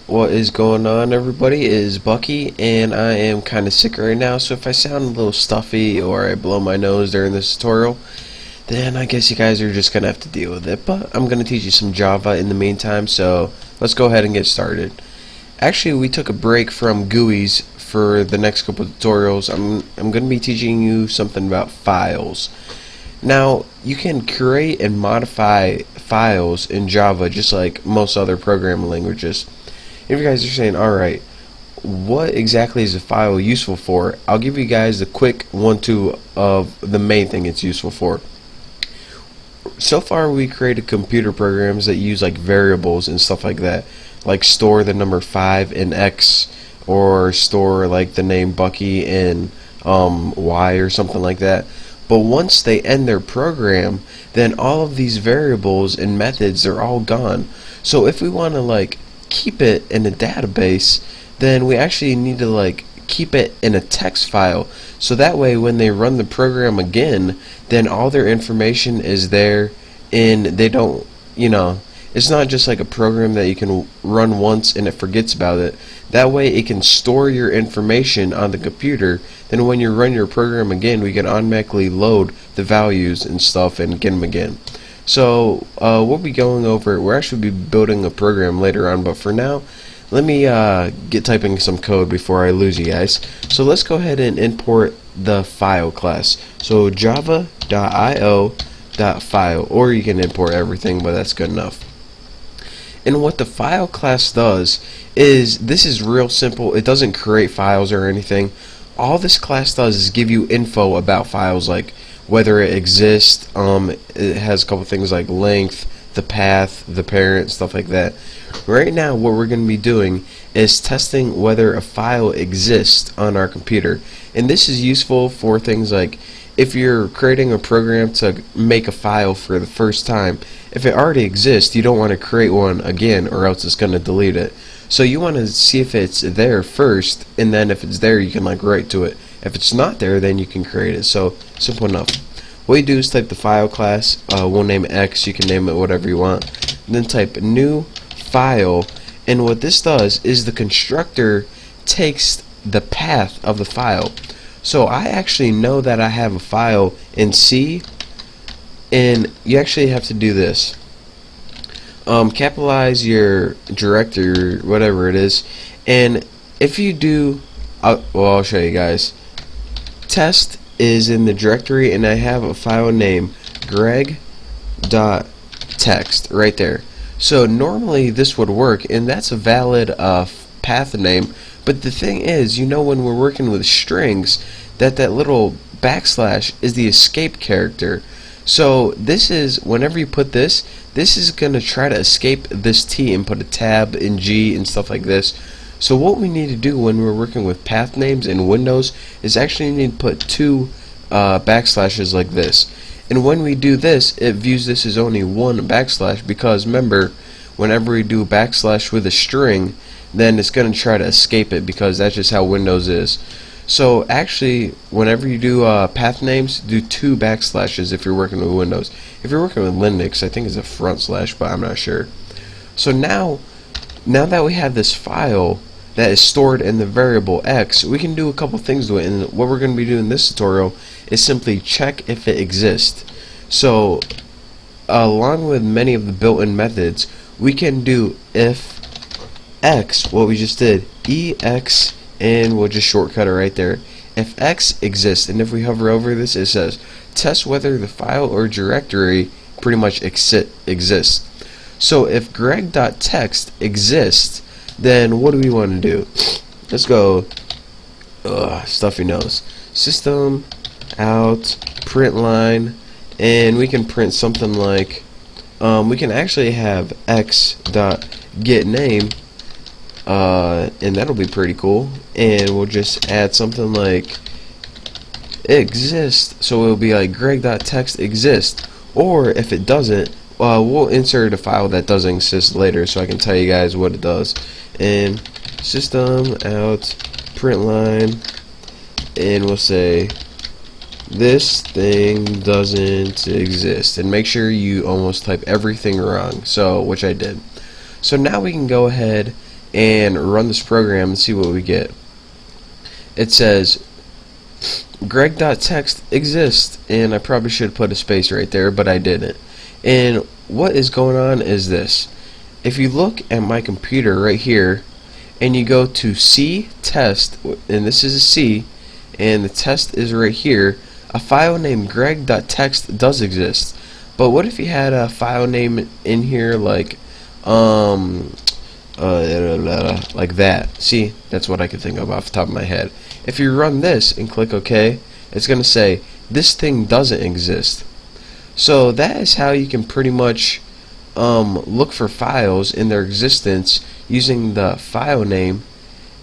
What is going on, everybody? It is Bucky, and I am kind of sick right now, so if I sound a little stuffy or I blow my nose during this tutorial, then I guess you guys are just going to have to deal with it. But I'm going to teach you some Java in the meantime, so let's go ahead and get started. Actually, we took a break from GUIs for the next couple of tutorials. I'm going to be teaching you something about files. Now, you can create and modify files in Java just like most other programming languages. If you guys are saying, alright, what exactly is a file useful for? I'll give you guys the quick 1-2 of the main thing it's useful for. So far we created computer programs that use like variables and stuff like that, like store the number 5 in X, or store like the name Bucky in Y or something like that. But once they end their program, then all of these variables and methods are all gone. So if we want to like keep it in a database, then we actually need to like keep it in a text file, so that way when they run the program again, then all their information is there, and they don't, it's not just like a program that you can run once and it forgets about it. That way it can store your information on the computer, then when you run your program again, we can automatically load the values and stuff and get them again. So we'll be going over, we'll actually be building a program later on, but for now, let me get typing some code before I lose you guys. So let's go ahead and import the file class. So java.io.file, or you can import everything, but that's good enough. And what the file class does is, this is real simple. It doesn't create files or anything. All this class does is give you info about files, like whether it exists. It has a couple things like length, the path, the parent, stuff like that. Right now what we're going to be doing is testing whether a file exists on our computer, and this is useful for things like if you're creating a program to make a file for the first time. If it already exists, you don't want to create one again, or else it's going to delete it. So you want to see if it's there first, and then if it's there, you can like write to it. If it's not there, then you can create it. So simple enough. What you do is type the file class. We'll name it X. You can name it whatever you want. And then type new file, and what this does is the constructor takes the path of the file. So I actually know that I have a file in C, and you actually have to do this. Capitalize your directory, whatever it is, and if you do, I'll show you guys. Test is in the directory, and I have a file name greg.txt right there. So normally this would work, and that's a valid path name. But the thing is, when we're working with strings, that little backslash is the escape character. So this is, whenever you put this is going to try to escape this T and put a tab in G and stuff like this. So what we need to do when we're working with path names in Windows is actually need to put 2 backslashes like this. And when we do this, it views this as only 1 backslash, because remember, whenever we do backslash with a string, then it's going to try to escape it, because that's just how Windows is. So actually, whenever you do path names, do 2 backslashes if you're working with Windows. If you're working with Linux, I think it's a front slash, but I'm not sure. So now that we have this file that is stored in the variable X, we can do a couple things to it, and what we're going to be doing in this tutorial is simply check if it exists. So along with many of the built-in methods, we can do if X, what we just did, EX, and we'll just shortcut it right there. If X exists, and if we hover over this, it says test whether the file or directory pretty much exists. So if greg.txt exists, then what do we want to do? Let's go stuffy nose. System out print line, and we can print something like we can actually have x.getName, and that'll be pretty cool, and we'll just add something like exist, so it'll be like greg.txt exist. Or if it doesn't, we'll insert a file that doesn't exist later, so I can tell you guys what it does. And system out print line, and we'll say this thing doesn't exist, and make sure you almost type everything wrong, so which I did. So now we can go ahead and run this program and see what we get. It says Greg.text exists, and I probably should put a space right there, but I didn't. And what is going on is this. If you look at my computer right here, and you go to C test, and this is a C, and the test is right here, a file named Greg.text does exist. But what if you had a file name in here like like that? See, that's what I could think of off the top of my head. If you run this and click OK, it's going to say this thing doesn't exist. So that is how you can pretty much look for files in their existence using the file name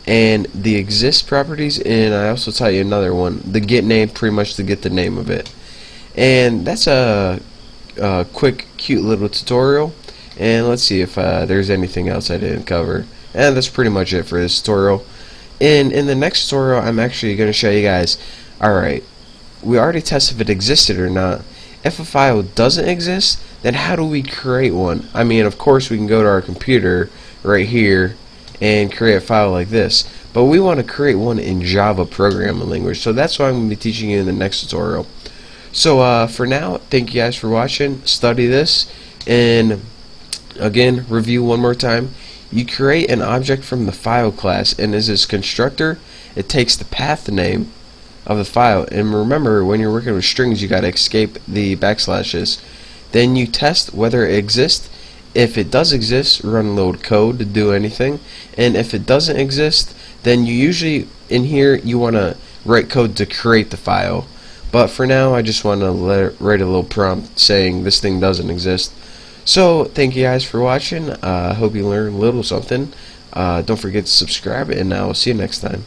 and the exist properties, and I also taught you another one, the get name, pretty much to get the name of it. And that's a quick cute little tutorial, and let's see if there's anything else I didn't cover. And that's pretty much it for this tutorial. And in the next tutorial I'm actually going to show you guys, alright, we already tested if it existed or not. If a file doesn't exist, then how do we create one? I mean, of course we can go to our computer right here and create a file like this, but we want to create one in Java programming language, so that's what I'm going to be teaching you in the next tutorial. So for now, thank you guys for watching. Study this, and again, review one more time. You create an object from the file class, and as this constructor, it takes the path name of the file. And remember, when you're working with strings, you got to escape the backslashes. Then you test whether it exists. If it does exist, run load code to do anything, and if it doesn't exist, then you usually in here you want to write code to create the file. But for now, I just want to write a little prompt saying this thing doesn't exist. So thank you guys for watching. I hope you learned a little something. Don't forget to subscribe, and I will see you next time.